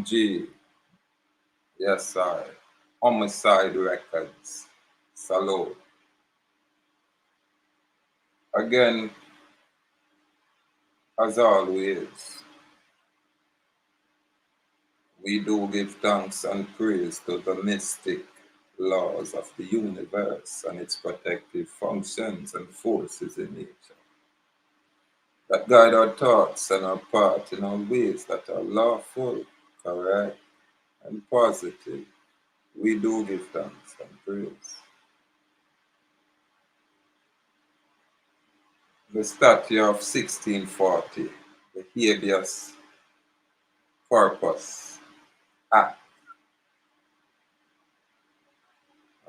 G. Yes, sir. Homicide records. Salute. Again, as always, we do give thanks and praise to the mystic laws of the universe and its protective functions and forces in nature that guide our thoughts and our path in our ways that are lawful, correct, and positive. We do give thanks and praise. The Statute of 1640, the Habeas Corpus Act,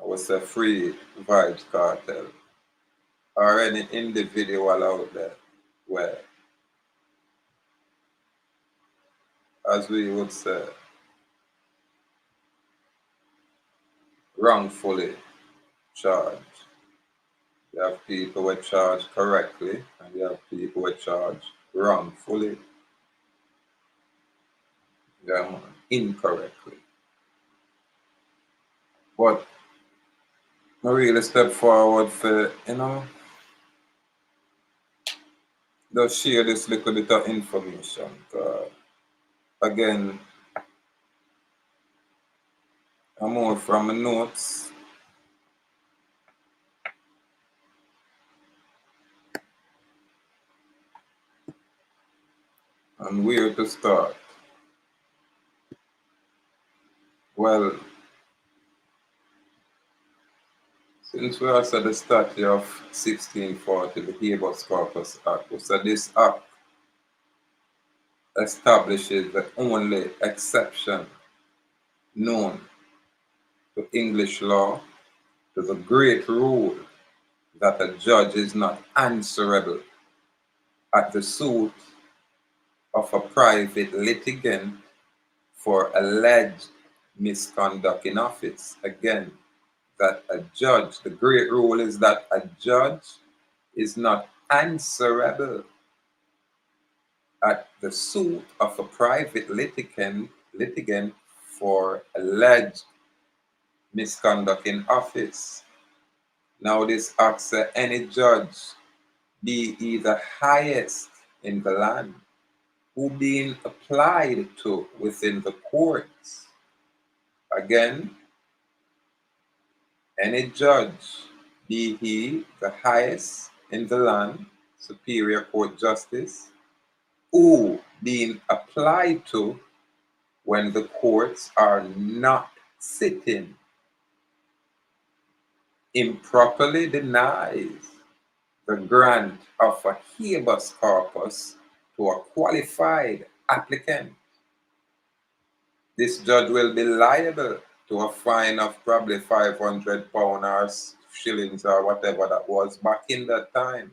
was a free vibes cartel or any individual out there where, as we would say, wrongfully charged. You have people who are charged correctly and you have people who are charged wrongfully. Incorrectly. But I really step forward for, just share this little bit of information. Again, I'm more from my notes. And where to start? Well, since we are at the Statute of 1640, the Habeas Corpus Act, so this act establishes the only exception known to English law to the great rule that a judge is not answerable at the suit of a private litigant for alleged misconduct in office. Again, that a judge, the great rule is that a judge is not answerable at the suit of a private litigant for alleged misconduct in office. Now this acts any judge, be he the highest in the land, who being applied to within the courts. Again, any judge, be he the highest in the land, superior court justice, who being applied to when the courts are not sitting, improperly denies the grant of a habeas corpus to a qualified applicant. This judge will be liable to a fine of probably £500 or shillings or whatever that was back in that time.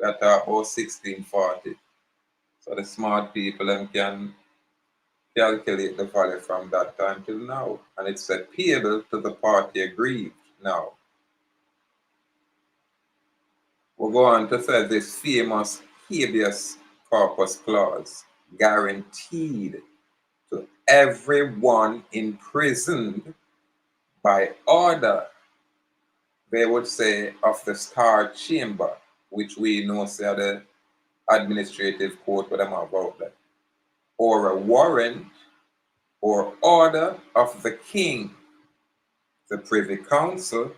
That are about 1640. So the smart people can calculate the value from that time till now. And it's said payable to the party aggrieved. Now, we'll go on to say this famous habeas corpus clause guaranteed to everyone imprisoned by order, they would say, of the Star Chamber, which we know say the administrative court, what I'm about that, or a warrant or order of the king, the Privy Council,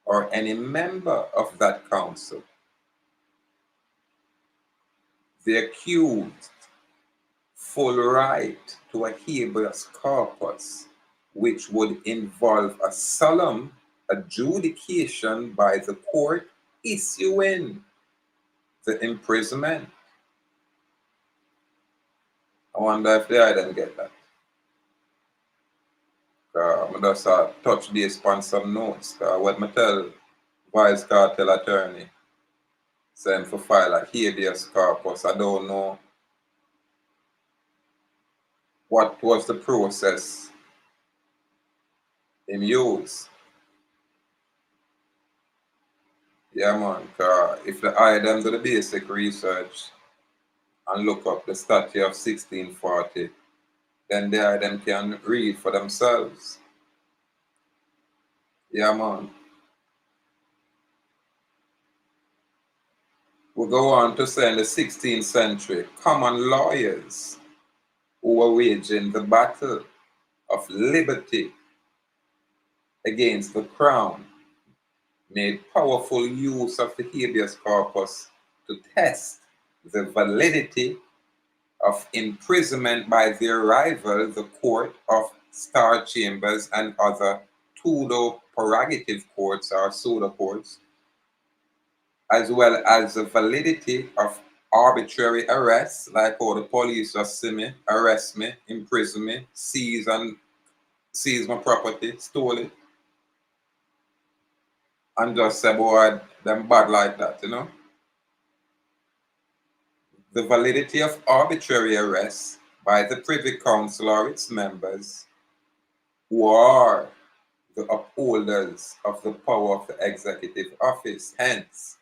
or any member of that council. The accused full right to a habeas corpus, which would involve a solemn adjudication by the court issuing the imprisonment. I wonder if they didn't get that. I'm just touch base on some notes. What I tell Vice Cartel attorney, send for file a habeas corpus. I don't know what was the process in use. Yeah, man. If the item do the basic research and look up the Statute of 1640, then them can read for themselves. Yeah, man. We go on to say in the 16th century, common lawyers who were waging the battle of liberty against the crown made powerful use of the habeas corpus to test the validity of imprisonment by their rival, the Court of Star Chambers and other pseudo-prerogative courts or pseudo courts, as well as the validity of arbitrary arrests, like how the police just see me, arrest me, imprison me, seize my property, stole it, and just say, boy, them bad like that, you know? The validity of arbitrary arrests by the Privy Council or its members, who are the upholders of the power of the executive office, hence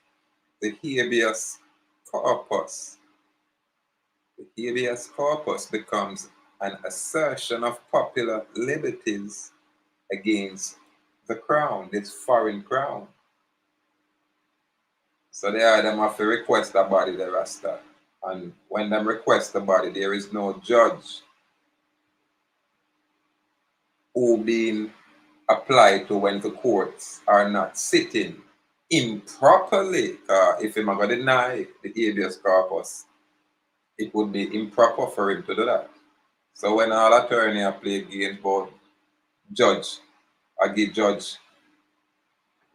the habeas corpus. The habeas corpus becomes an assertion of popular liberties against the crown, this foreign crown. So them have to request the body, the Rasta. And when them request the body, there is no judge who being applied to when the courts are not sitting improperly. If him going to deny the habeas corpus, it would be improper for him to do that. So when all attorney are play games about judge, I give judge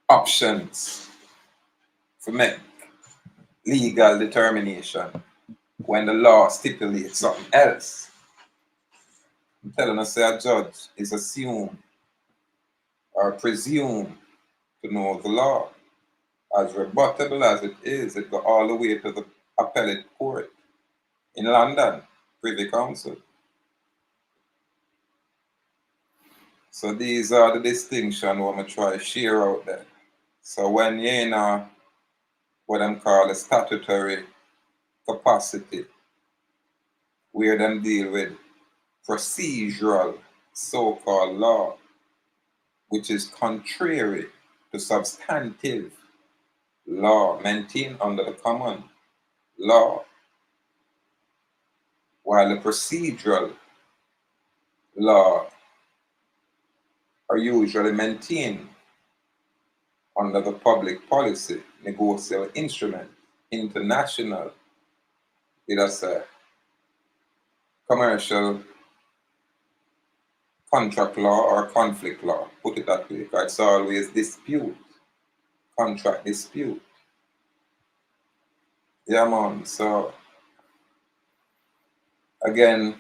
options to make legal determination when the law stipulates something else. I'm telling us that a judge is assumed or presumed to know the law. As rebuttable as it is, it go all the way to the appellate court in London, Privy Council. So these are the distinctions I'm going to try to share out there. So when you're in what I'm called a statutory capacity, where them deal with procedural so-called law, which is contrary to substantive law maintained under the common law, while the procedural law are usually maintained under the public policy negotiable instrument, international, it is a commercial contract law or conflict law, put it that way, because it's always dispute, contract dispute. Yeah, man, so again,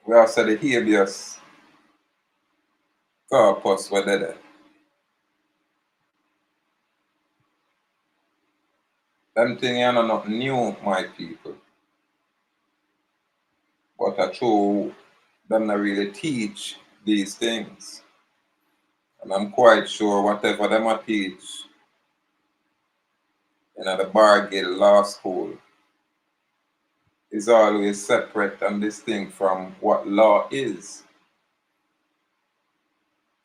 we have said the habeas corpus were there. Them things are not new, my people. But I true, them not really teach these things. And I'm quite sure whatever them a teach in the Bar Guild Law School is always separate and distinct from what law is.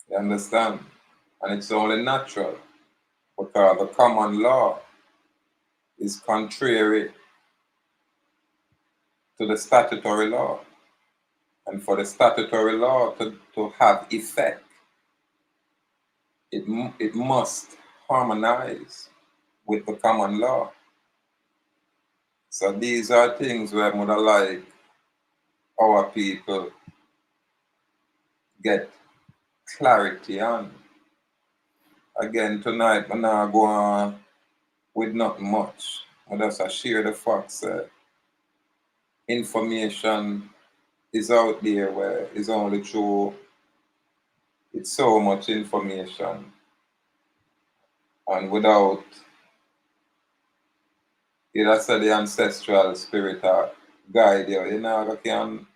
You understand? And it's only natural because the common law is contrary to the statutory law. And for the statutory law to have effect, it must harmonize with the common law. So these are things where I would like our people get clarity on. Again, tonight I'm not going with not much. I just share the facts. Information is out there where it's only true. It's so much information. And without it, that's the ancestral spirit guide you. You know, you can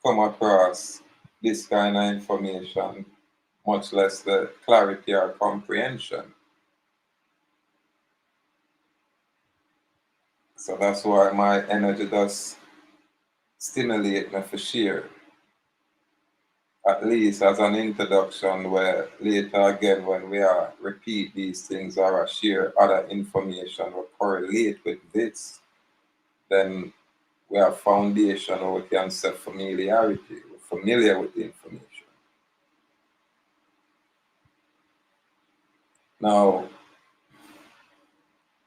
come across this kind of information, much less the clarity or comprehension. So that's why my energy does stimulate me for share. At least as an introduction, where later again when we are repeat these things or share other information or correlate with this, then we have foundation or we can set familiarity. We're familiar with the information. Now,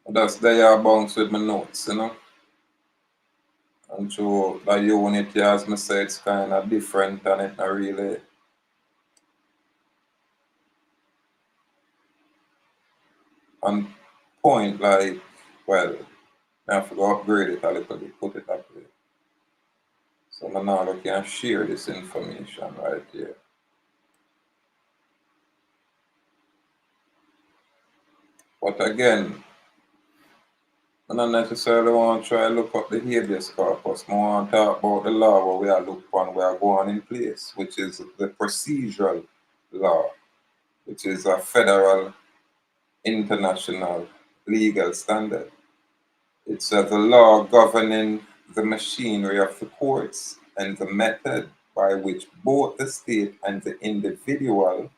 that's there I bounce with my notes, you know. And so the unit, as I say, it's kind of different and it's not really on point, like, well, I have to go upgrade it a little bit, put it that way. So now I can share this information right here. But again, I don't necessarily want to try to look up the habeas corpus. I want to talk about the law where we are look on, we are going in place, which is the procedural law, which is a federal international legal standard. It's the law governing the machinery of the courts and the method by which both the state and the individual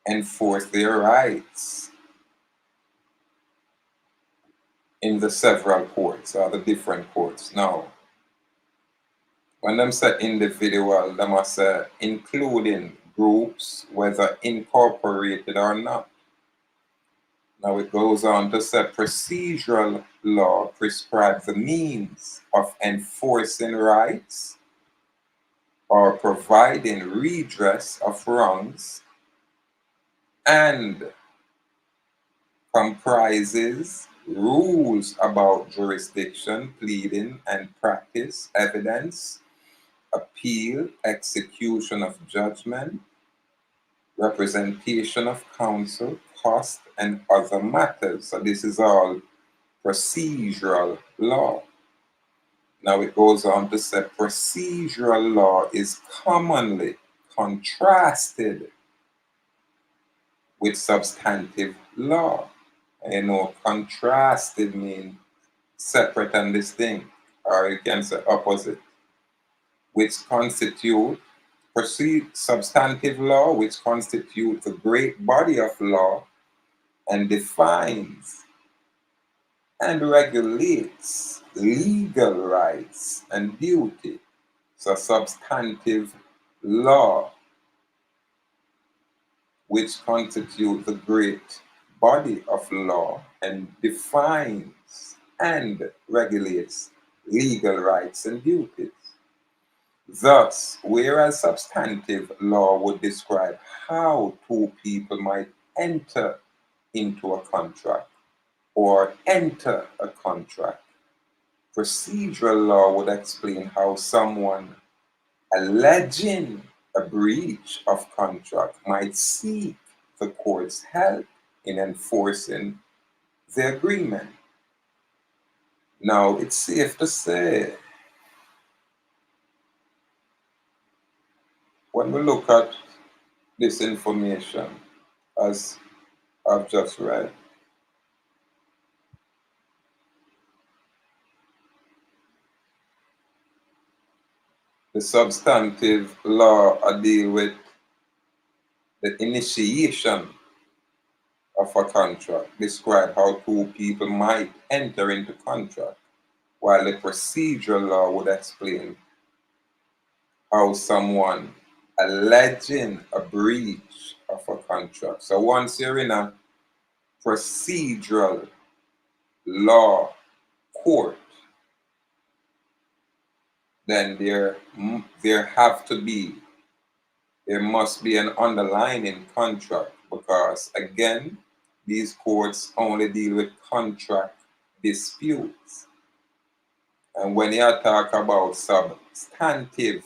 enforce their rights in the several courts or the different courts. Now, when them say individual, they must say including groups, whether incorporated or not. Now it goes on to say procedural law prescribes the means of enforcing rights or providing redress of wrongs and comprises rules about jurisdiction, pleading and practice, evidence, appeal, execution of judgment, representation of counsel, cost, and other matters. So this is all procedural law. Now it goes on to say procedural law is commonly contrasted with substantive law. And you know, contrasted means separate and distinct, or you can say opposite, which constitute substantive law, which constitutes the great body of law and defines and regulates legal rights and duty. So substantive law, which constitutes the great body of law and defines and regulates legal rights and duties. Thus, whereas substantive law would describe how two people might enter into a contract or enter a contract, procedural law would explain how someone alleging a breach of contract might seek the court's help in enforcing the agreement. Now, it's safe to say, when we look at this information, as I've just read, the substantive law deal with the initiation of a contract, describe how two people might enter into contract, while the procedural law would explain how someone alleging a breach of a contract. So once you're in a procedural law court, then there must be an underlying contract, because again, these courts only deal with contract disputes. And when you talk about substantive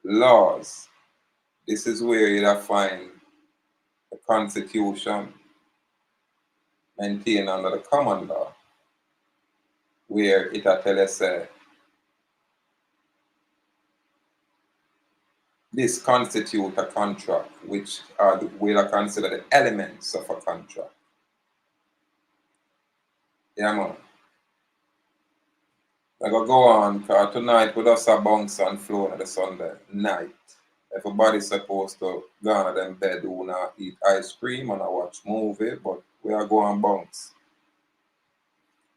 laws, this is where you find the Constitution maintained under the common law, where it tell us this constitute a contract, which will consider the elements of a contract. Yeah, man. I go on, because tonight we just a bounce and flow on the Sunday night. Everybody's supposed to go on them bed who not eat ice cream and I watch movie, but we are going bounce.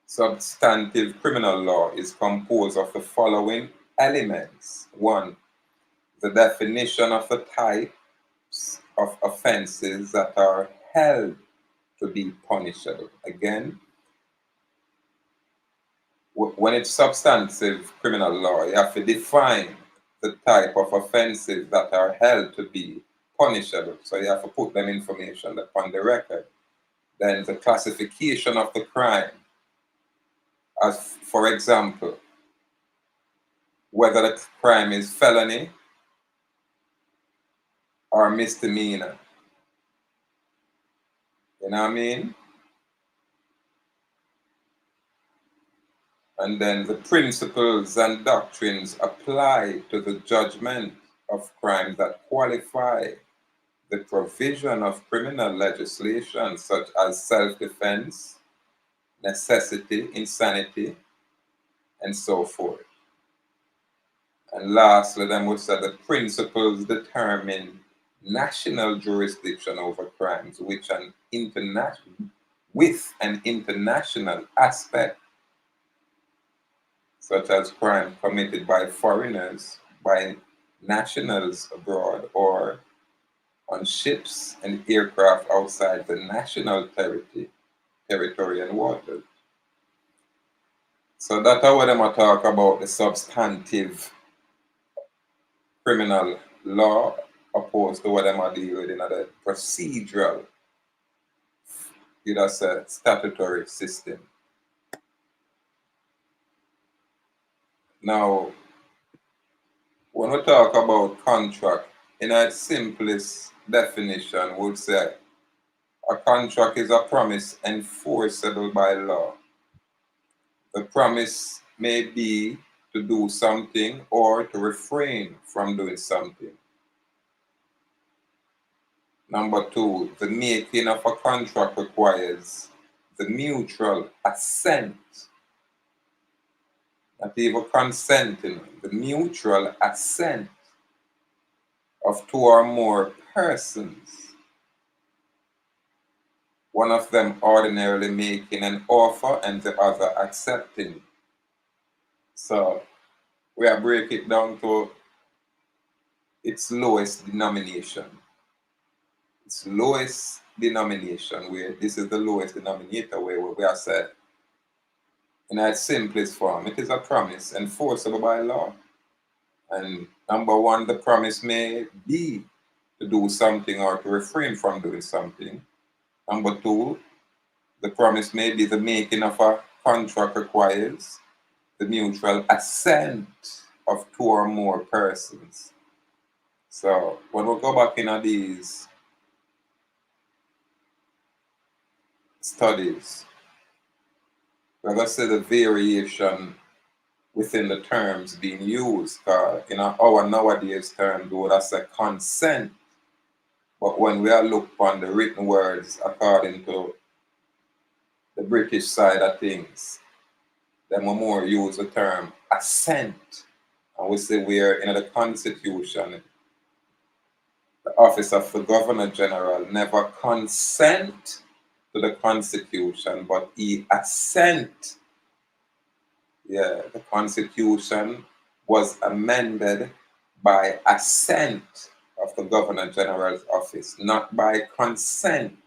Substantive criminal law is composed of the following elements. 1. The definition of the types of offenses that are held to be punishable. Again, when it's substantive criminal law, you have to define the type of offenses that are held to be punishable. So you have to put them information upon the record. Then the classification of the crime, as for example, whether the crime is felony or misdemeanor. You know what I mean? And then the principles and doctrines apply to the judgment of crimes that qualify the provision of criminal legislation such as self-defense, necessity, insanity, and so forth. And lastly, then we said the principles determine national jurisdiction over crimes with an international aspect, such as crime committed by foreigners, by nationals abroad, or on ships and aircraft outside the national territory and waters. So that's how them I talk about the substantive criminal law opposed to what them are dealing with in the procedural, say, statutory system. Now, when we talk about contract, in its simplest definition, we would say a contract is a promise enforceable by law. The promise may be to do something or to refrain from doing something. Number 2, the making of a contract requires the mutual assent, not even consenting, the mutual assent of 2 or more persons, one of them ordinarily making an offer and the other accepting. So we are break it down to its lowest denomination. Its lowest denomination, where this is the lowest denominator, where we are said, in its simplest form, it is a promise enforceable by law. And number 1, the promise may be to do something or to refrain from doing something. Number 2, the promise may be the making of a contract requires the mutual assent of 2 or more persons. So when we go back into these studies, we're going to see the variation within the terms being used. In our nowadays terms, we would have said consent. But when we are look on the written words according to the British side of things, then we more use the term assent. And we say we're in the Constitution, the office of the Governor General never consent to the Constitution, but he assent. Yeah, the Constitution was amended by assent of the Governor General's office, not by consent.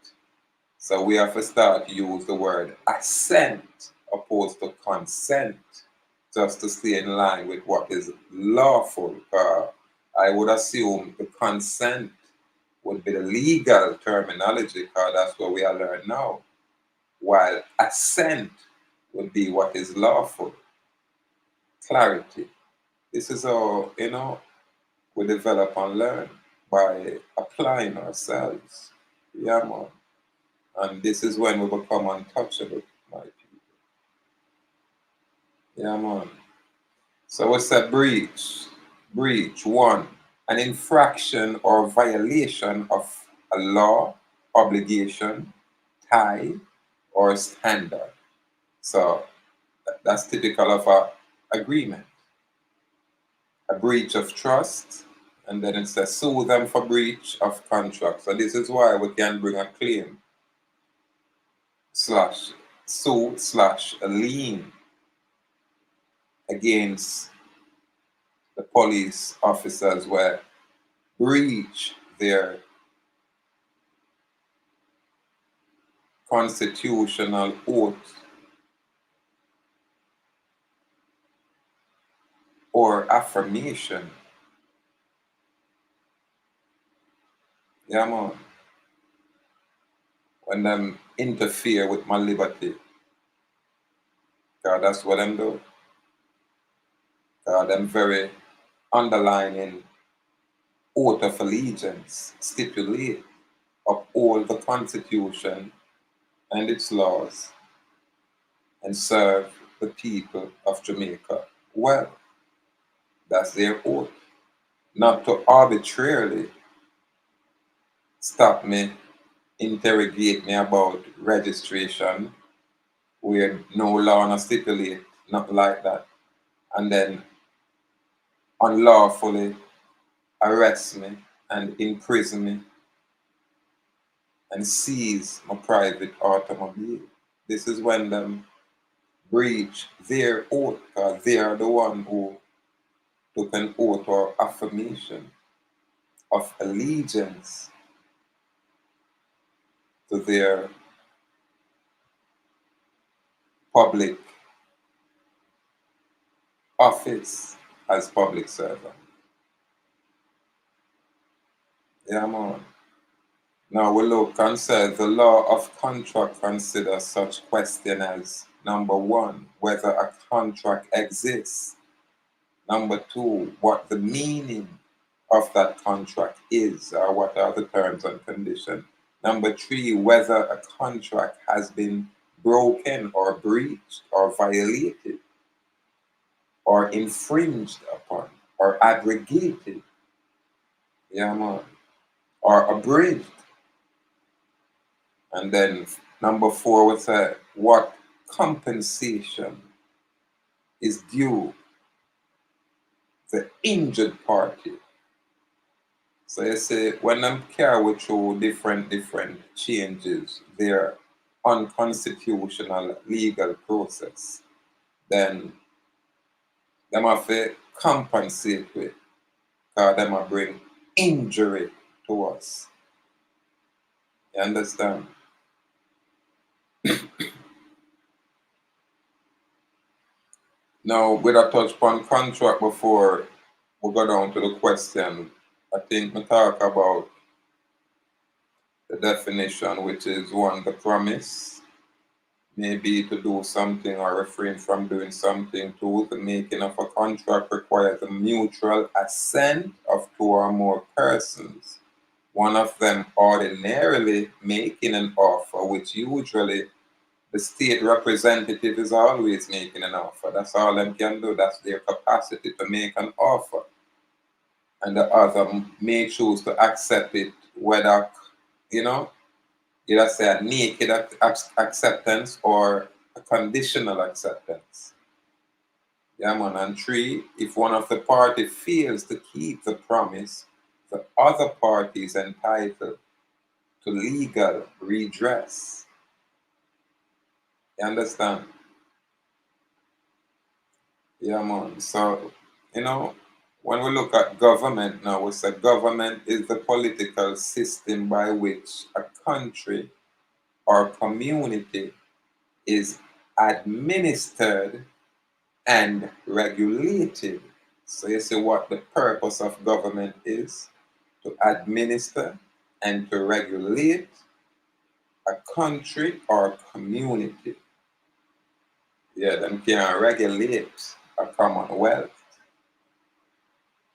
So we have to start to use the word assent opposed to consent, just to stay in line with what is lawful. I would assume the consent would be the legal terminology, because that's what we are learning now, while assent would be what is lawful. Clarity. This is how, we develop and learn, by applying ourselves. Yeah, man. And this is when we become untouchable, my people. Yeah, man. So what's a breach? Breach, 1, an infraction or violation of a law, obligation, tie, or standard. So that's typical of a agreement. A breach of trust, and then it says sue them for breach of contract. So this is why we can bring a claim slash sue slash a lien against the police officers where breach their constitutional oath or affirmation. Yeah, man. When them interfere with my liberty. God, that's what them do. God, them very underlining oath of allegiance, stipulate, uphold the Constitution and its laws, and serve the people of Jamaica well. That's their oath. Not to arbitrarily stop me, interrogate me about registration, where no law no stipulate, not like that, and then unlawfully arrest me and imprison me and seize my private automobile. This is when them breach their oath, because they are the one who took an oath or affirmation of allegiance to their public office as public servant. Yeah, man. Now we look and say the law of contract considers such question as number one, whether a contract exists. Number two, what the meaning of that contract is, or what are the terms and conditions. Number three, whether a contract has been broken or breached or violated or infringed upon or aggregated, yeah, man, or abridged. And then number four would say what compensation is due the injured party. So you say when them carry through different changes, their unconstitutional legal process, then them have to compensate with, because them have bring injury to us. You understand? Now, with a touch upon contract before we go down to the question, I think we talk about the definition, which is one, the promise, maybe to do something or refrain from doing something. Two, the making of a contract requires the mutual assent of two or more persons. One of them ordinarily making an offer, which usually the state representative is always making an offer. That's all them can do. That's their capacity to make an offer. And the other may choose to accept it, whether, either say a naked acceptance or a conditional acceptance. Yeah, man. And three, if one of the party fails to keep the promise, the other party is entitled to legal redress. You understand? Yeah, man. So, when we look at government now, we say government is the political system by which a country or community is administered and regulated. So you see what the purpose of government is: to administer and to regulate a country or community. Yeah, them can regulate a commonwealth,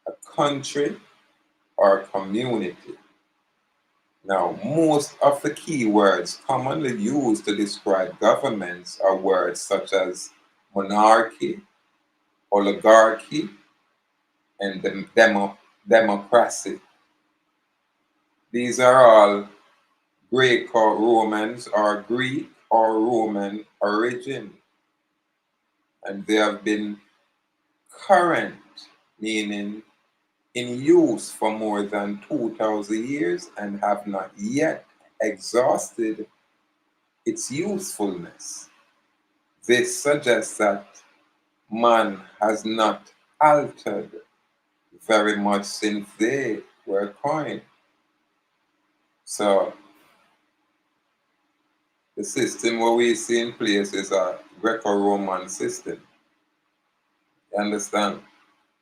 a country, or a community. Now, most of the key words commonly used to describe governments are words such as monarchy, oligarchy, and democracy. These are all Greco-Romans or Greek or Roman origin, and they have been current, meaning in use for more than 2,000 years and have not yet exhausted its usefulness. This suggests that man has not altered very much since they were coined. So the system what we see in place is a Greco-Roman system. You understand?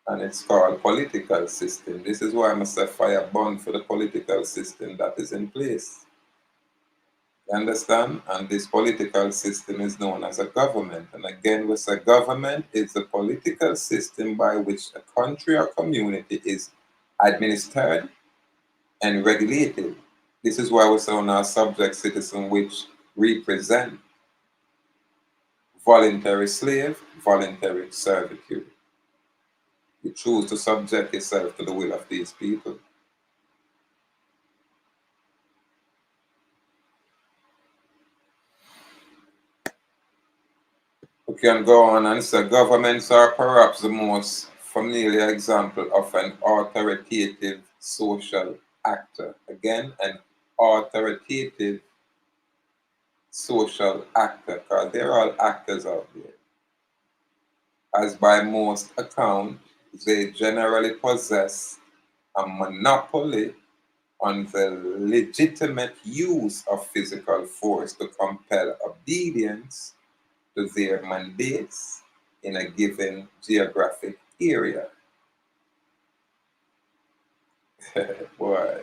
And it's called political system. This is why I must say fire burn for the political system that is in place. You understand? And this political system is known as a government. And again, we say government is the political system by which a country or community is administered and regulated. This is why we say on our subject citizen, which represent voluntary slave, voluntary servitude. You choose to subject yourself to the will of these people. We can go on and say governments are perhaps the most familiar example of an authoritative social actor. Again, an authoritative social actor, because they're all actors out there. As by most accounts, they generally possess a monopoly on the legitimate use of physical force to compel obedience to their mandates in a given geographic area. Boy,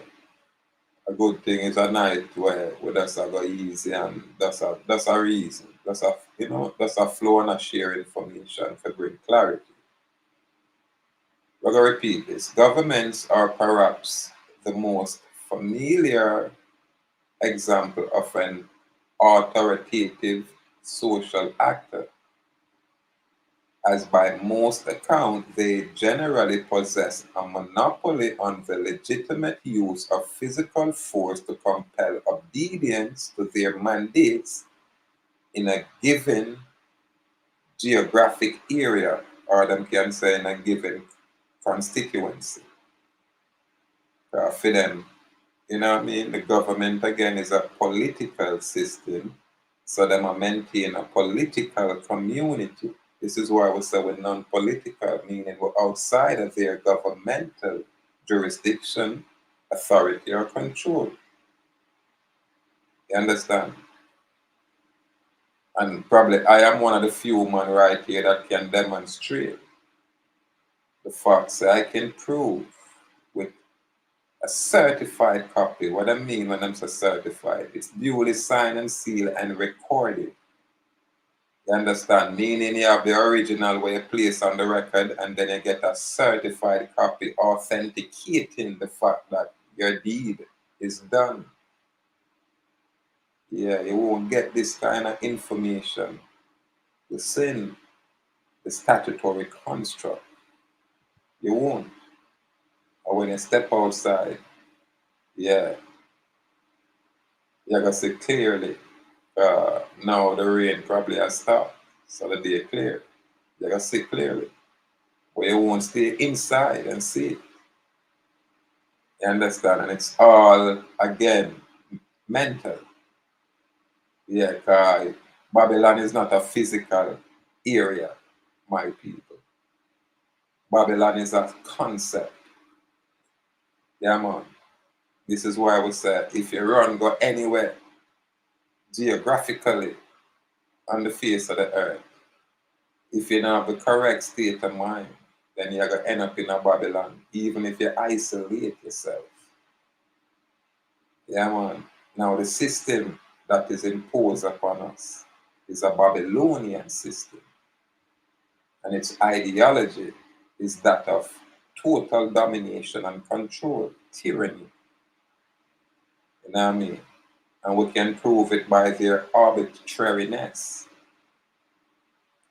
a good thing is a night where that's a go easy, and that's a reason. That's a flow and a share information to bring clarity. We're gonna repeat this. Governments are perhaps the most familiar example of an authoritative social actor, as by most accounts they generally possess a monopoly on the legitimate use of physical force to compel obedience to their mandates in a given geographic area, or them can say in a given constituency. For them, you know what I mean? The government again is a political system, so them are maintain a political community. This is why we say we're non-political, meaning we're outside of their governmental jurisdiction, authority, or control. You understand? And probably I am one of the few men right here that can demonstrate the facts that I can prove with a certified copy. What I mean when I'm so certified, it's duly signed and sealed and recorded. You understand? Meaning you have the original where you place on the record, and then you get a certified copy authenticating the fact that your deed is done. Yeah, you won't get this kind of information within the statutory construct. You won't. Or when you step outside, yeah, you're going to see clearly. Now the rain probably has stopped, so the day clear. You're going to see clearly. But you won't stay inside and see it. You understand? And it's all, again, mental. Yeah, because Babylon is not a physical area, my people. Babylon is a concept. Yeah, man. This is why we say if you go anywhere geographically on the face of the earth, if you don't have the correct state of mind, then you're going to end up in a Babylon, even if you isolate yourself. Yeah, man. Now, the system that is imposed upon us is a Babylonian system, and its ideology is that of total domination and control, tyranny. You know what I mean? And we can prove it by their arbitrariness.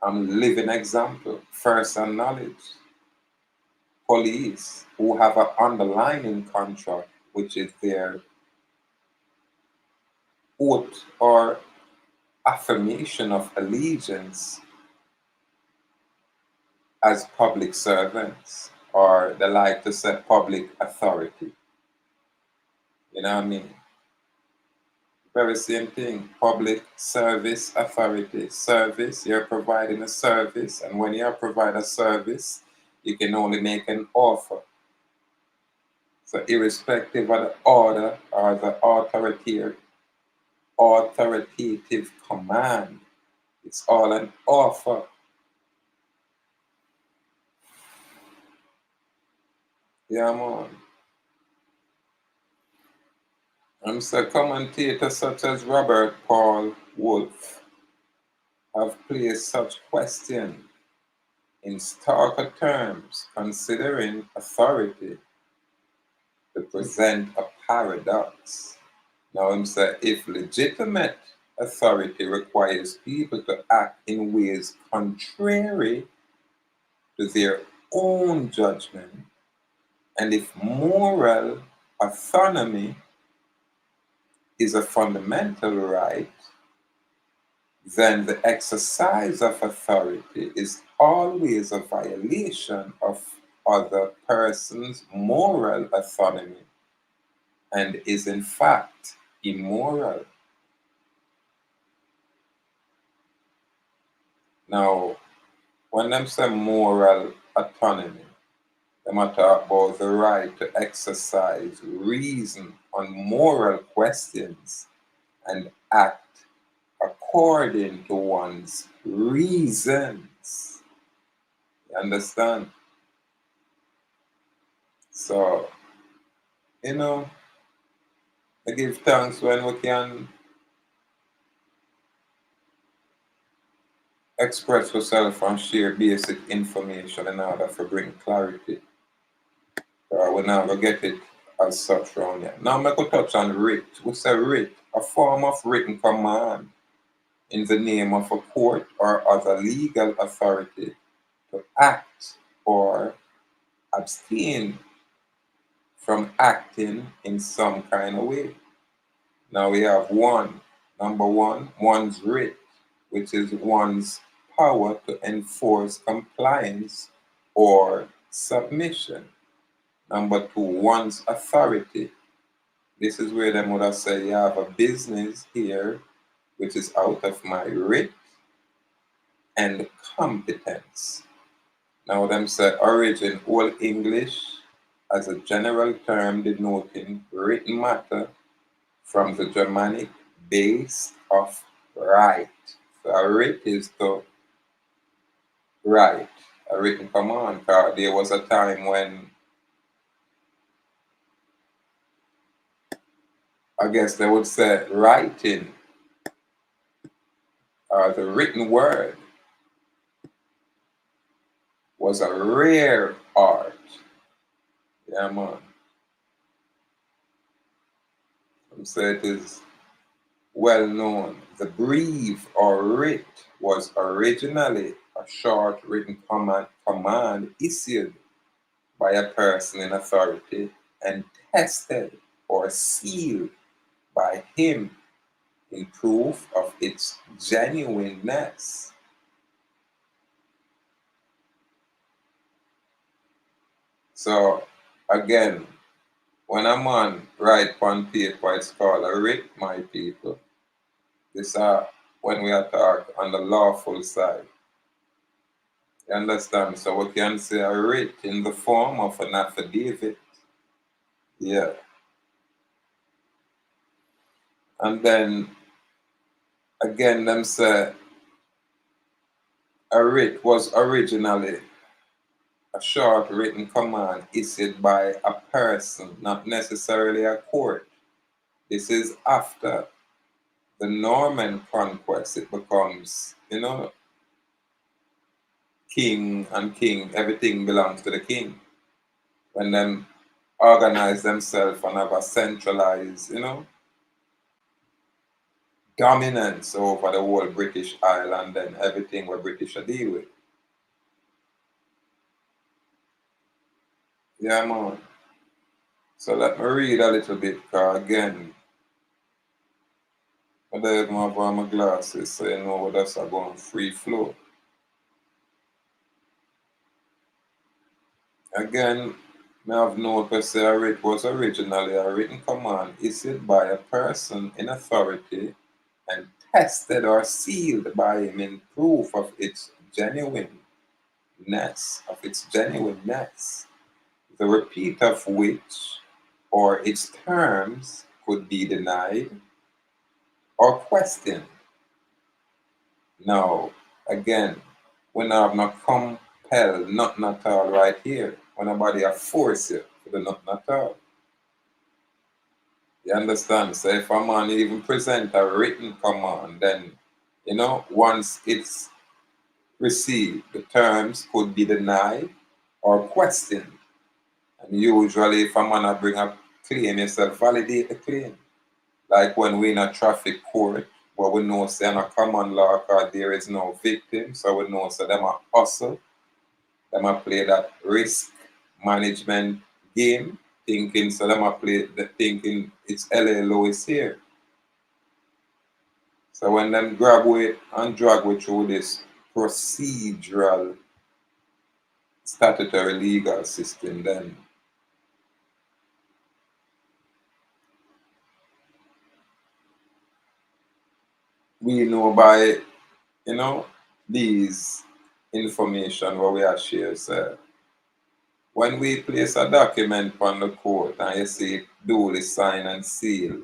I'm living example, first-hand knowledge. Police who have an underlying contract, which is their oath or affirmation of allegiance as public servants, or they like to say public authority. You know what I mean? Very same thing, public service authority. Service, you're providing a service, and when you provide a service, you can only make an offer. So irrespective of the order or the authoritative command, it's all an offer. Yeah, man. And so commentators such as Robert Paul Wolfe have placed such question in starker terms, considering authority to present a paradox. Now, him say, if legitimate authority requires people to act in ways contrary to their own judgment, and if moral autonomy is a fundamental right, then the exercise of authority is always a violation of other person's moral autonomy and is in fact immoral. Now, when them say moral autonomy, they might talk about the right to exercise reason on moral questions and act according to one's reasons. You understand? So, you know, I give thanks when we can express ourselves and share basic information in order to bring clarity. We never get it as such around here. Now, I could touch on writ. We say writ, a form of written command in the name of a court or other legal authority to act or abstain from acting in some kind of way. Now we have number one, one's writ, which is one's power to enforce compliance or submission. Number two, one's authority. This is where them would have said, you have a business here, which is out of my writ and competence. Now them say origin, Old English as a general term denoting written matter from the Germanic base of right. So a writ is to write, a written command. Because there was a time when I guess they would say writing or the written word was a rare art. Yeah, man. So it is well known. The brief or writ was originally a short written command issued by a person in authority and tested or sealed by him in proof of its genuineness. So again, when a man write on paper, it's called a writ, my people. This are when we are talking on the lawful side. You understand? So we can say a writ in the form of an affidavit. Yeah. And then again, them say a writ was originally a short written command issued by a person, not necessarily a court. This is after the Norman conquest. It becomes, king and king, everything belongs to the king. When them organize themselves and have a centralized, dominance over the whole British Island, then everything where British are deal with. Yeah, man. So let me read a little bit, because again, I don't have on my glasses, so you know that's a going free flow. Again, may have noticed that it was originally a written command issued by a person in authority and tested or sealed by him in proof of its genuineness, the repeat of which or its terms could be denied or questioned. Now, again, we now have not compelled nothing at all right here. When nobody have force you to do nothing at all. You understand? So if a man even present a written command, then once it's received, the terms could be denied or questioned. And usually if a man bring a claim, you say validate the claim. Like when we in a traffic court, where we know say in a common law cause there is no victim, so we know say them a hustle, them a play that risk management game, thinking so them a play the thinking it's LA Lewis here. So when them grab we and drag we through this procedural statutory legal system, then we know by these information what we are share. So when we place a document on the court and you see it duly signed and sealed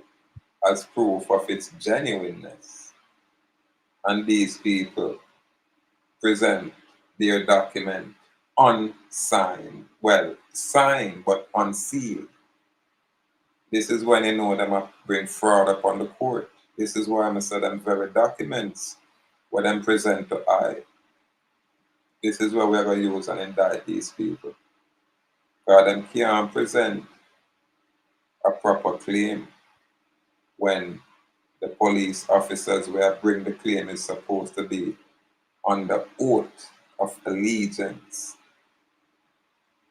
as proof of its genuineness, and these people present their document unsigned, well, signed but unsealed, this is when you know them bring fraud upon the court. This is why I say them very documents what them present to I. This is where we're going to use and indict these people. Because them can't present a proper claim when the police officers where bring the claim is supposed to be under oath of allegiance.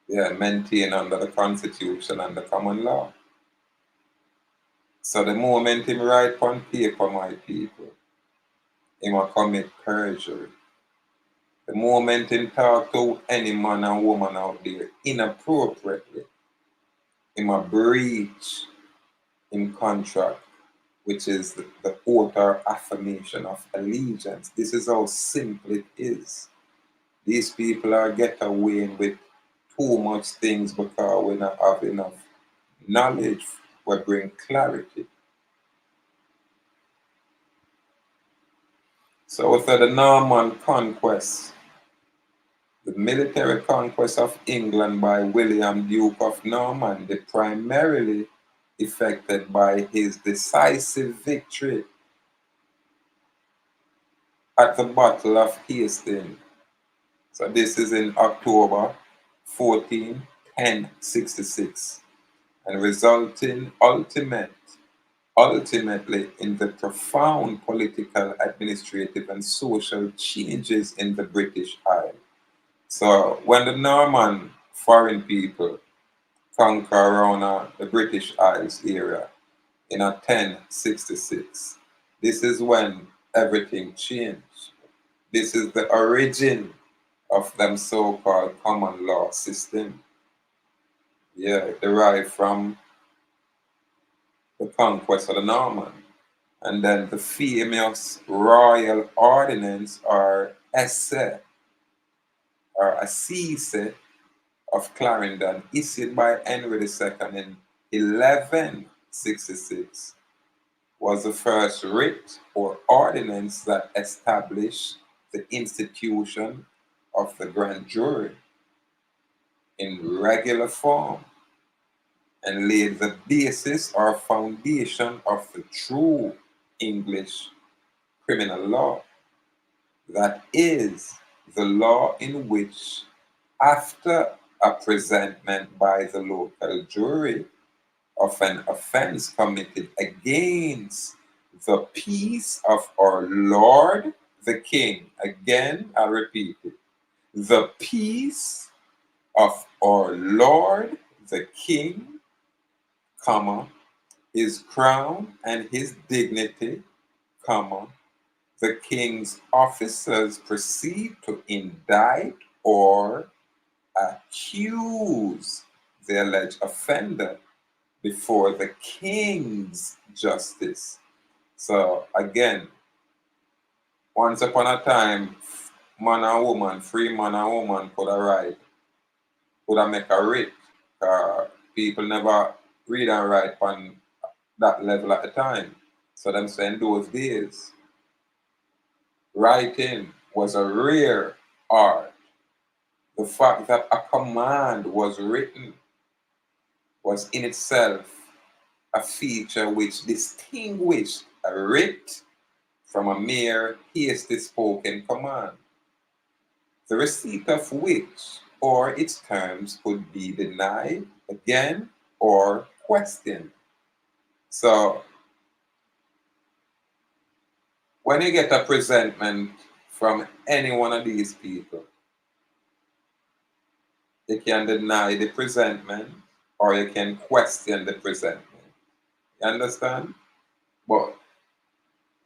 They are maintained under the Constitution and the common law. So the moment him write on paper, my people, he will commit perjury. The moment him talk to any man and woman out there inappropriately, he will breach in contract, which is the oath or affirmation of allegiance. This is how simple it is. These people are get away with too much things because we not have enough knowledge will bring clarity. So after the Norman conquest, the military conquest of England by William Duke of Normandy, primarily effected by his decisive victory at the Battle of Hastings. So this is in October 14, 1066, and resulting ultimately in the profound political, administrative, and social changes in the British Isles. So when the Norman foreign people conquer around the British Isles area in 1066, this is when everything changed. This is the origin of them so-called common law system. Yeah, derived from the conquest of the Norman. And then the famous Royal Ordinance or Esse or Assise of Clarendon, issued by Henry II in 1166, was the first writ or ordinance that established the institution of the grand jury in regular form and laid the basis or foundation of the true English criminal law. That is the law in which, after a presentment by the local jury of an offense committed against the peace of our Lord the King, again I repeat it, the peace of our Lord the King, comma, his crown and his dignity, comma, the king's officers proceed to indict or accuse the alleged offender before the king's justice. So again, once upon a time, man and woman, free man and woman could have write, could have make a writ. People never read and write on that level at the time. So them saying those days, writing was a rare art. The fact that a command was written was in itself a feature which distinguished a writ from a mere hasty spoken command, the receipt of which or its terms could be denied again or questioned. So when you get a presentment from any one of these people, you can deny the presentment or you can question the presentment. You understand? But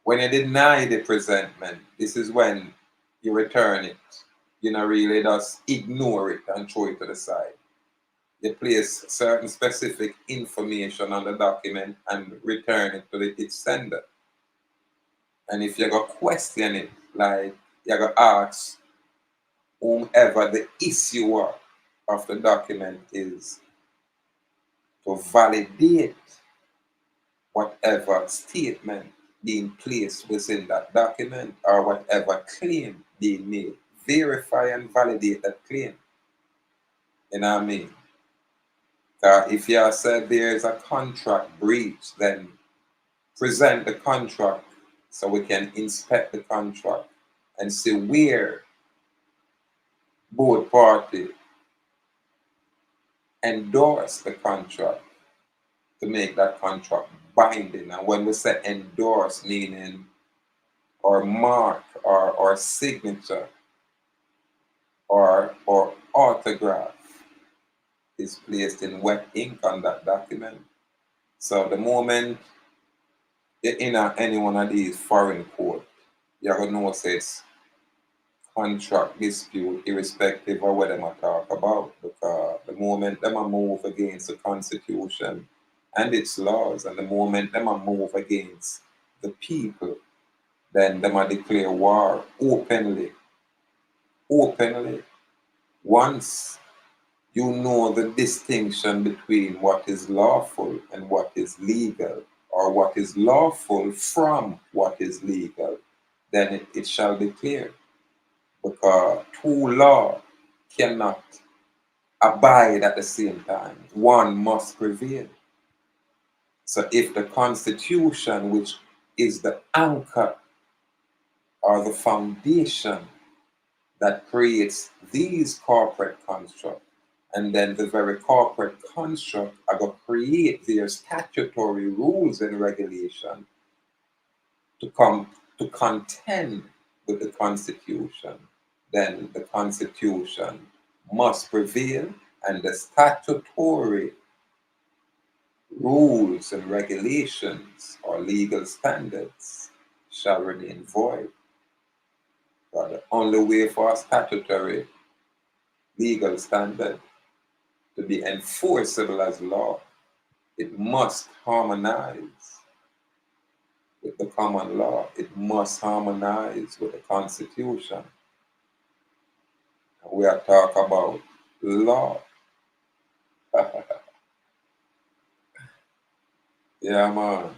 when you deny the presentment, this is when you return it. You know, really just ignore it and throw it to the side. You place certain specific information on the document and return it to its sender. And if you're going to question it, like you're going to ask whomever the issuer of the document is to validate whatever statement being placed within that document or whatever claim being made. Verify and validate that claim. You know what I mean? If you said there is a contract breach, then present the contract so we can inspect the contract and see where both parties endorse the contract to make that contract binding. And when we say endorse, meaning or mark or signature or autograph is placed in wet ink on that document. So the moment you're in any one of these foreign court, you're going to know it's contract dispute irrespective of what them I talk about, because the moment them move against the Constitution and its laws, and the moment them move against the people, then them declare war openly. Once you know the distinction between what is lawful and what is legal, or what is lawful from what is legal, then it shall be clear. Because two laws cannot abide at the same time. One must prevail. So if the Constitution, which is the anchor or the foundation that creates these corporate constructs, and then the very corporate construct are going to create their statutory rules and regulation to come to contend with the Constitution, then the Constitution must prevail and the statutory rules and regulations or legal standards shall remain void. But the only way for a statutory legal standard to be enforceable as law, it must harmonize with the common law. It must harmonize with the Constitution. We are talking about law. Yeah, man.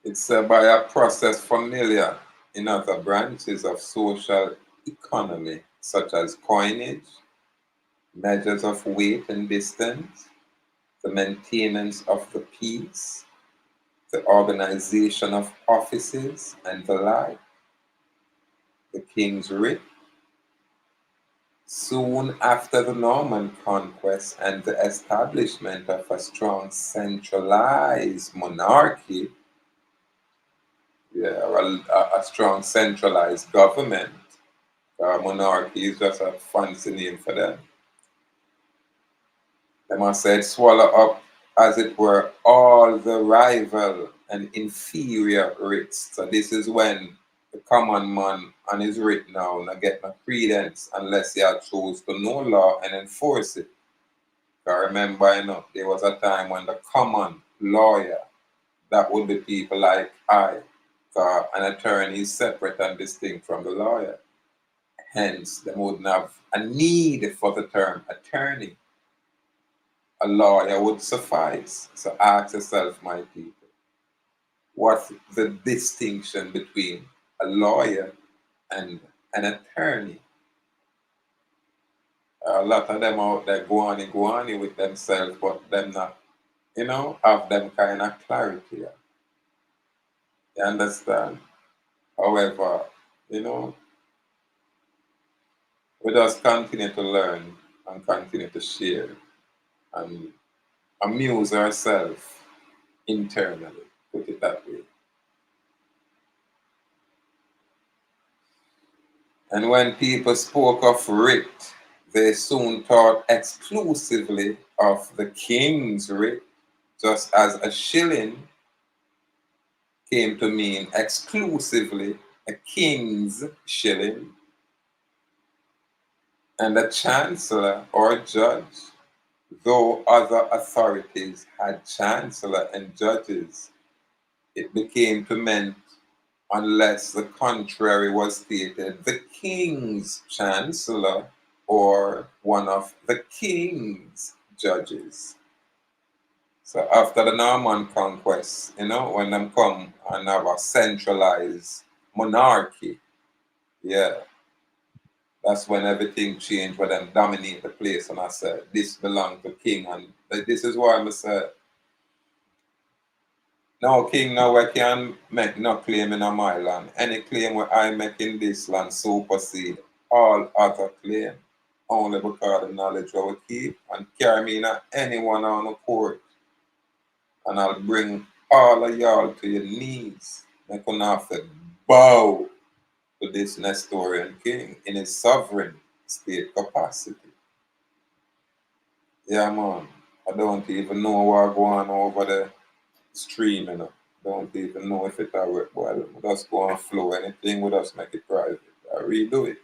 It's by a process familiar in other branches of social economy, such as coinage, measures of weight and distance, the maintenance of the peace, the organization of offices, and the like. The King's Writ. Soon after the Norman conquest and the establishment of a strong centralized monarchy, a strong centralized government, monarchy is just a fancy name for them. They must say swallow up, as it were, all the rival and inferior writs. So this is when the common man and his writ now not get no credence unless you choose to know law and enforce it. I remember, there was a time when the common lawyer, that would be people like I, an attorney is separate and distinct from the lawyer. Hence, they wouldn't have a need for the term attorney. A lawyer would suffice. So ask yourself, my people, what's the distinction between a lawyer and an attorney? A lot of them out there go on with themselves, but them not, have them kind of clarity. You understand? However, we just continue to learn and continue to share and amuse ourselves internally, put it that way. And when people spoke of writ, they soon thought exclusively of the king's writ, just as a shilling came to mean exclusively a king's shilling, and a chancellor or judge, though other authorities had chancellor and judges, it became to mean, unless the contrary was stated, the king's chancellor or one of the king's judges. So after the Norman conquest, when them come and have a centralized monarchy, that's when everything changed, when them dominate the place. And I said, this belongs to king. And this is why I said, no king nowhere can make no claim in my land. Any claim where I make in this land supersede all other claim, only because of the knowledge I will keep and carry me in anyone on the court. And I'll bring all of y'all to your knees. I couldn't have to bow to this Nestorian king in his sovereign state capacity. Yeah, man. I don't even know what's going on over the stream, Don't even know if it will work well. We just go and flow anything, we just make it private. I redo it.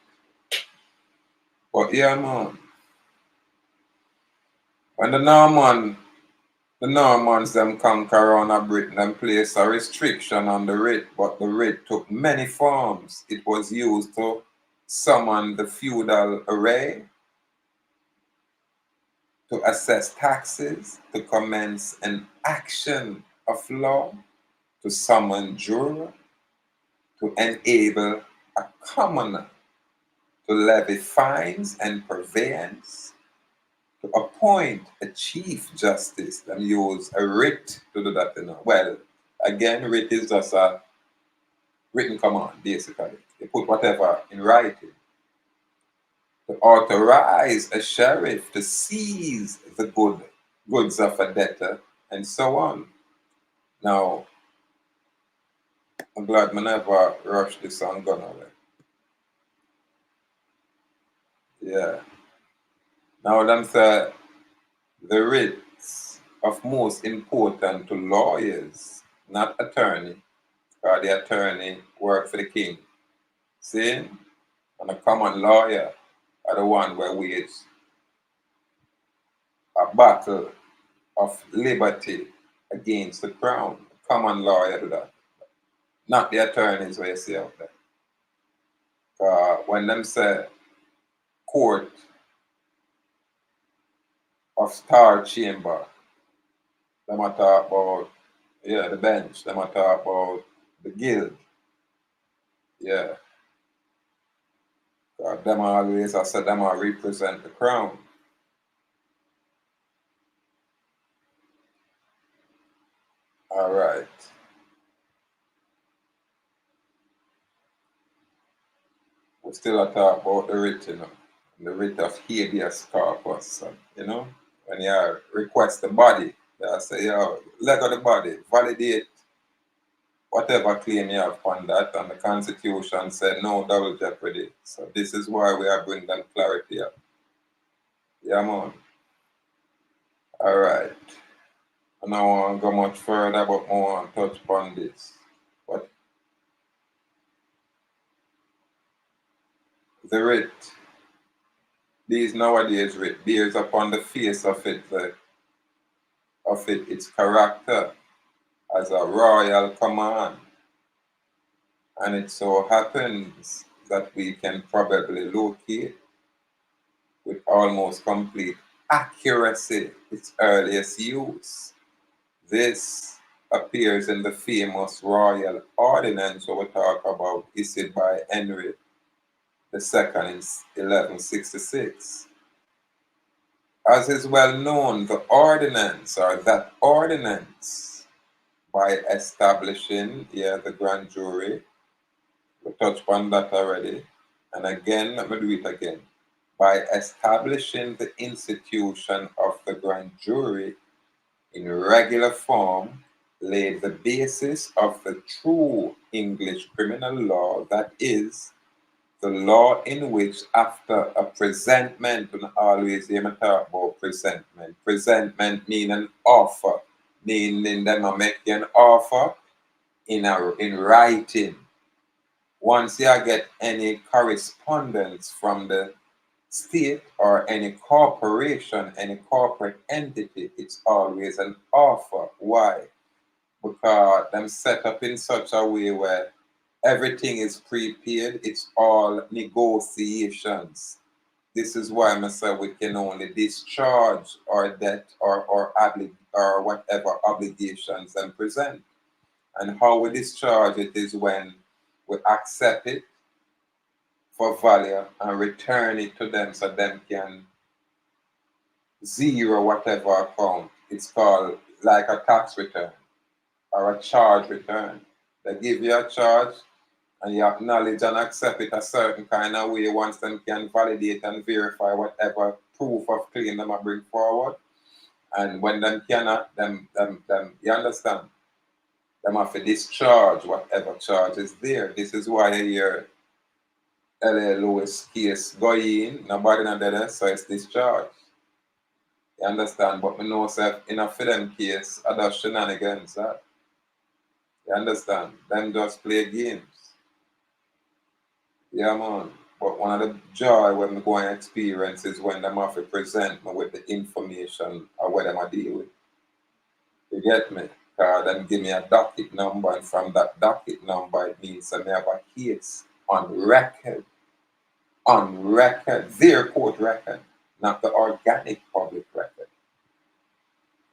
But yeah, man. When the Normans them conquer on a Britain and place a restriction on the writ, but the writ took many forms. It was used to summon the feudal array, to assess taxes, to commence an action of law, to summon juror, to enable a commoner to levy fines and purveyance, to appoint a chief justice. Them use a writ to do that. Well, again, writ is just a written command, basically. You put whatever in writing. To authorize a sheriff to seize the goods of a debtor, and so on. Now, I'm glad I never rushed this on gun away. Yeah. Now, them say the writs of most important to lawyers, not attorney, because the attorney work for the king. See? And a common lawyer are the one where wage a battle of liberty against the crown. A common lawyer do that. Not the attorneys where you see out there. When them say court of Star Chamber, them a talk about, the bench, them a talk about the guild. Yeah. Them always, I said, them a represent the crown. All right. We still a talk about the writ, the writ of habeas corpus, when you request the body, they say, let go the body, validate whatever claim you have on that, and the Constitution said no double jeopardy. So this is why we are bringing that clarity up. Yeah, man. All right. And I don't want to go much further, but I want to touch upon this. But The writ, these nowadays writ, bears upon the face of it, its character as a royal command. And it so happens that we can probably locate with almost complete accuracy its earliest use. This appears in the famous royal ordinance we talk about, issued by Henry II in 1166. As is well known, the ordinance, or that ordinance, by establishing the grand jury, we touched on that already, and again, let me do it again. By establishing the institution of the grand jury in regular form, laid the basis of the true English criminal law, that is, the law in which after a presentment, and always hear me talk about presentment. Presentment meaning an offer, meaning them a make an offer in writing. Once you get any correspondence from the state or any corporation, any corporate entity, it's always an offer. Why? Because them set up in such a way where everything is prepaid, it's all negotiations. This is why I say we can only discharge our debt or whatever obligations and present. And how we discharge it is when we accept it for value and return it to them so them can zero whatever account. It's called like a tax return or a charge return. They give you a charge and you acknowledge and accept it a certain kind of way once them can validate and verify whatever proof of claim them bring forward. And when them cannot, them you understand? Them have to discharge whatever charge is there. This is why your LA Lewis case going, nobody not there, so it's discharged. You understand? But me know say in a film case, other shenanigans, huh? You understand? Them just play games. Yeah, man. But one of the joy when me go and experience is when them have to present me with the information or what them I deal with. You get me? Because them give me a docket number, and from that docket number, it means that I have a case on record, their court record, not the organic public record.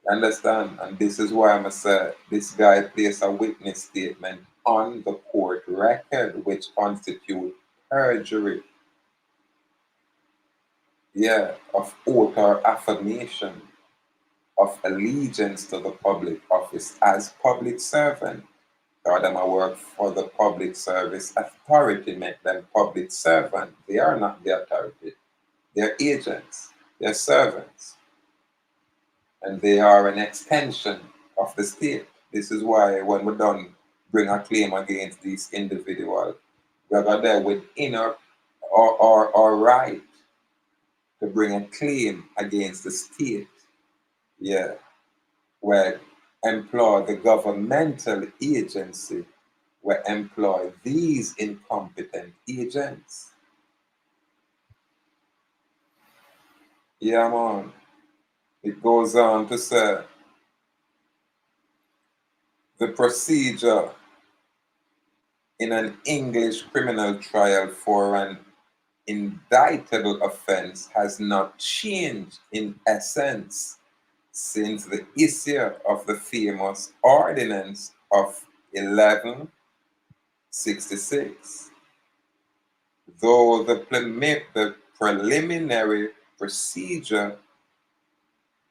You understand? And this is why I'm say this guy placed a witness statement on the court record, which constitutes perjury. Yeah, of oath or affirmation of allegiance to the public office as public servant. Or them I work for the public service authority, make them public servant. They are not the authority. They're agents. They're servants. And they are an extension of the state. This is why when we done bring a claim against these individuals, we are there with inner or right to bring a claim against the state. Yeah. Where employ the governmental agency, where employ these incompetent agents. Yeah, man. It goes on to say the procedure in an English criminal trial for an indictable offense has not changed in essence since the issue of the famous ordinance of 1166. Though the preliminary procedure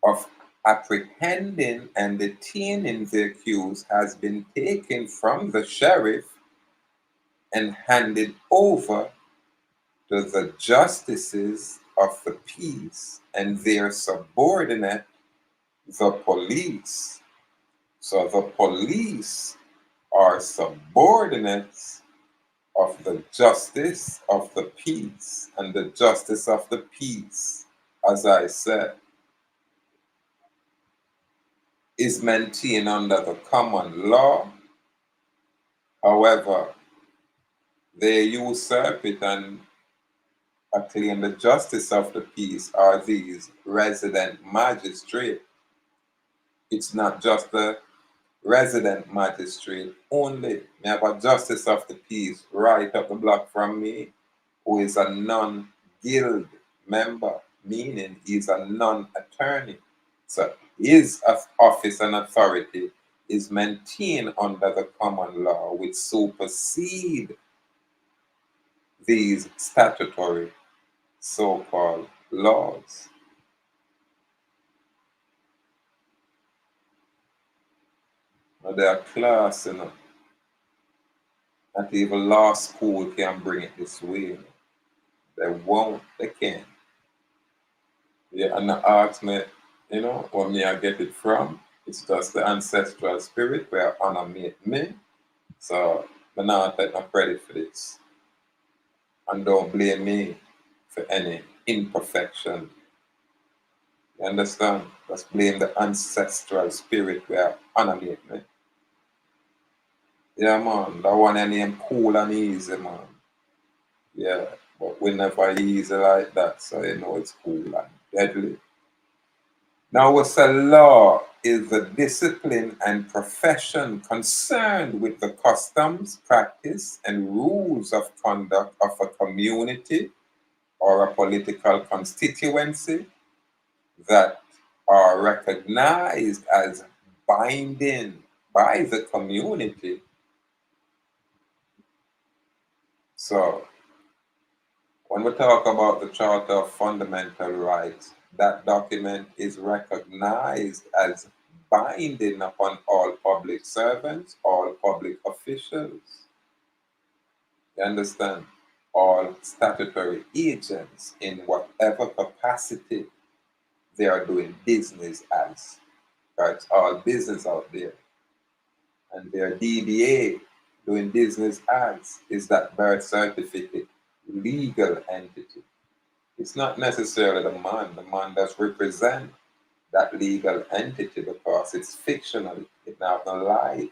of apprehending and detaining the accused has been taken from the sheriff and handed over to the justices of the peace and their subordinate, the police. So the police are subordinates of the justice of the peace, and the justice of the peace, as I said, is maintained under the common law. However, they usurp it and acclaim the justice of the peace are these resident magistrate. It's not just the resident magistrate only. Me have a justice of the peace right up the block from me who is a non-guild member, meaning he's a non-attorney. So his office and authority is maintained under the common law, which supersede these statutory so-called laws. Now there are class, not even law school can bring it this way. They won't, they can't. Yeah, and I ask me, where me I get it from. It's just the ancestral spirit where honor made me. So I not take no credit for this. And don't blame me for any imperfection. You understand? Just blame the ancestral spirit where honor made me. Yeah, man, that one I name cool and easy, man. Yeah, but we never easy like that, so you know it's cool and deadly. Now, what's a law is the discipline and profession concerned with the customs, practice, and rules of conduct of a community or a political constituency that are recognized as binding by the community. So, when we talk about the Charter of Fundamental Rights, that document is recognized as binding upon all public servants, all public officials. You understand? All statutory agents in whatever capacity they are doing business as. Right? It's all business out there. And their DBA doing business as is that birth certificate legal entity. It's not necessarily the man. The man does represent that legal entity because it's fictional. It have no life.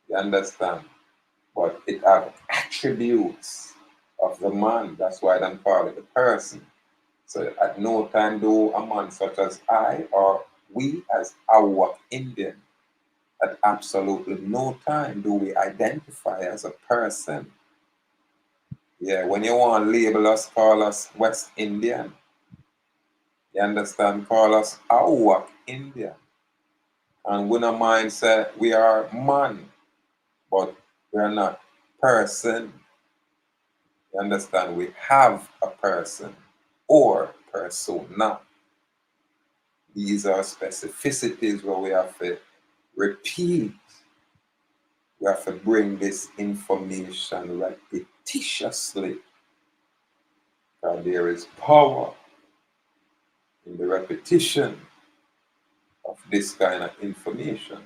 You understand? But it have attributes of the man. That's why they call it the person. So at no time do a man such as I or we as our Indian, at absolutely no time do we identify as a person. Yeah, when you want to label us, call us West Indian. You understand? Call us our Indian. And we don't mind say we are man, but we are not person. You understand? We have a person or persona. These are specificities where we have to repeat. We have to bring this information repetitiously. Because there is power in the repetition of this kind of information.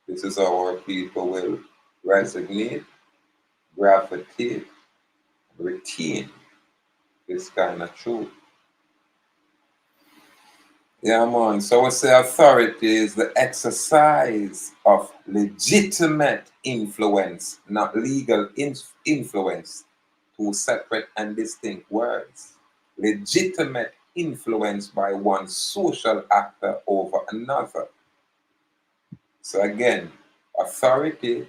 This is how our people will resonate, gravitate, retain this kind of truth. Yeah, man. So we say authority is the exercise of legitimate influence, not legal influence. Two separate and distinct words. Legitimate influence by one social actor over another. So again, authority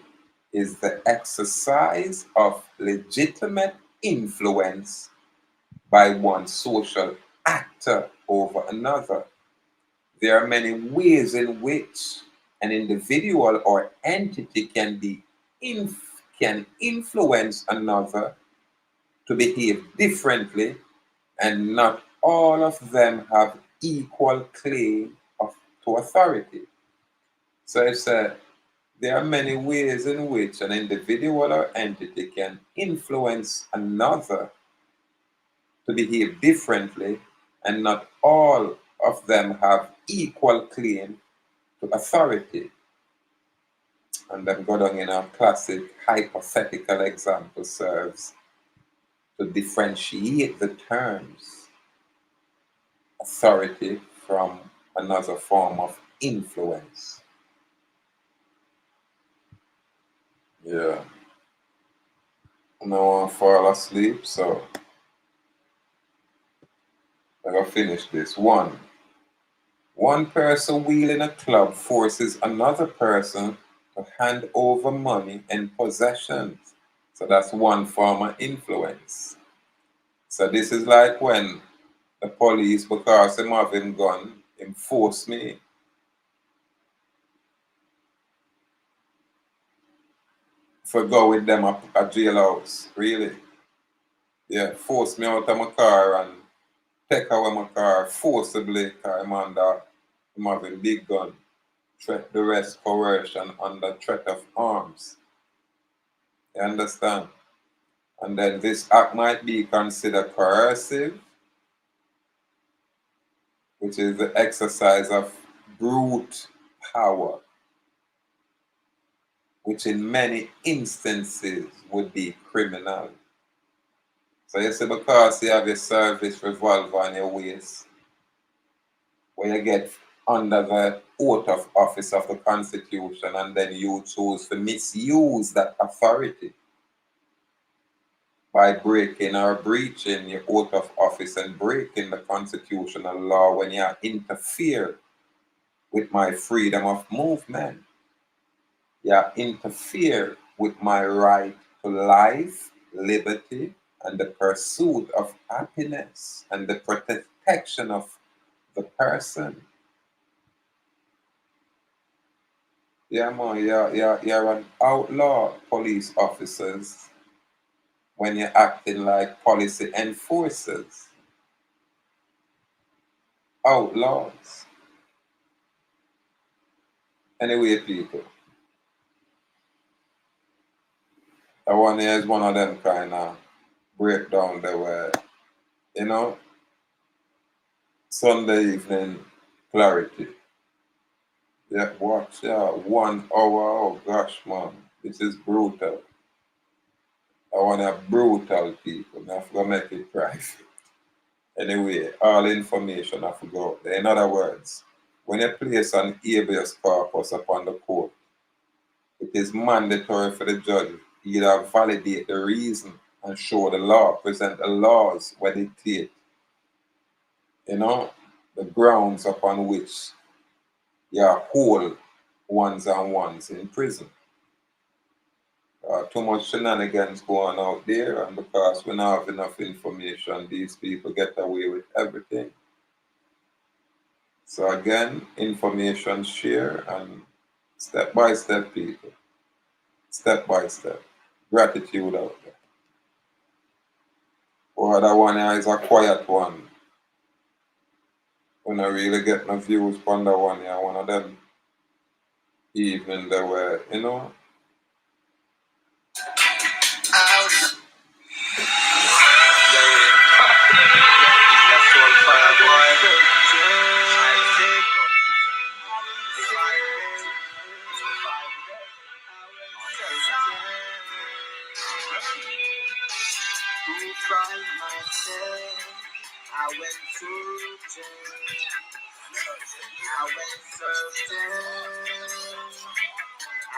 is the exercise of legitimate influence by one social actor over another. There are many ways in which an individual or entity can influence another to behave differently, and not all of them have equal claim to authority. So it's there are many ways in which an individual or entity can influence another to behave differently, and not all of them have equal claim to authority. And then go down in a classic hypothetical example serves to differentiate the terms authority from another form of influence. Yeah. I don't want to fall asleep, so I'm going to finish this. One person wielding a club forces another person to hand over money and possessions. So that's one form of influence. So this is like when the police, because them have him gun, enforce me. For go with them a jailhouse, really. Yeah, force me out of my car and take away my car forcibly because I'm having big gun. Threat, duress, coercion under threat of arms. You understand? And then this act might be considered coercive, which is the exercise of brute power, which in many instances would be criminal. So you see, because you have your service revolver on your waist, where you get under the oath of office of the Constitution, and then you choose to misuse that authority by breaking or breaching your oath of office and breaking the constitutional law when you interfere with my freedom of movement. You interfere with my right to life, liberty, and the pursuit of happiness and the protection of the person. Yeah, man, you're an outlaw, police officers, when you're acting like policy enforcers. Outlaws. Anyway, people, that one here is one of them kind of breakdown there where, you know, Sunday evening clarity. Yeah, watch, yeah, 1 hour, oh gosh, man, this is brutal. I want to have brutal people, I have to make it private. Anyway, all information I have to go out there. In other words, when you place an habeas corpus upon the court, it is mandatory for the judge either validate the reason and show the law, present the laws where they dictate, you know, the grounds upon which you hold ones and ones in prison. Too much shenanigans going out there, and because we don't have enough information, these people get away with everything. So again, information share and step by step, people. Step by step. Gratitude out there. Or that one here is a quiet one. When I really get my views on that one here, one of them evening there were, you know. I went to jail. I went searching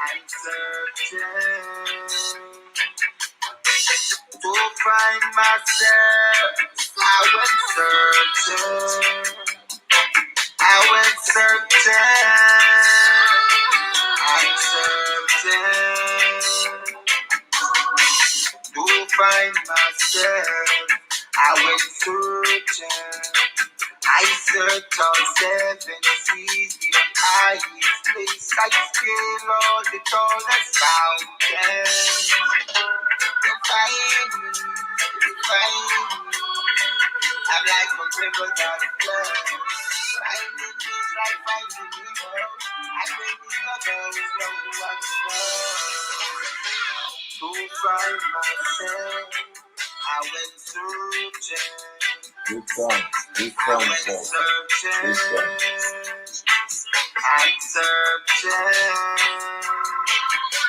and searching to find myself. I went searching. I went searching and searching to find myself. I went searching. I searched all 7 seas, the highest place. I scaled all the tallest mountains. Find me. I'm like a river that flows. Finding me like finding me more. I bring in others, no one's more. To find myself, I went searching. Good song, I'm searching.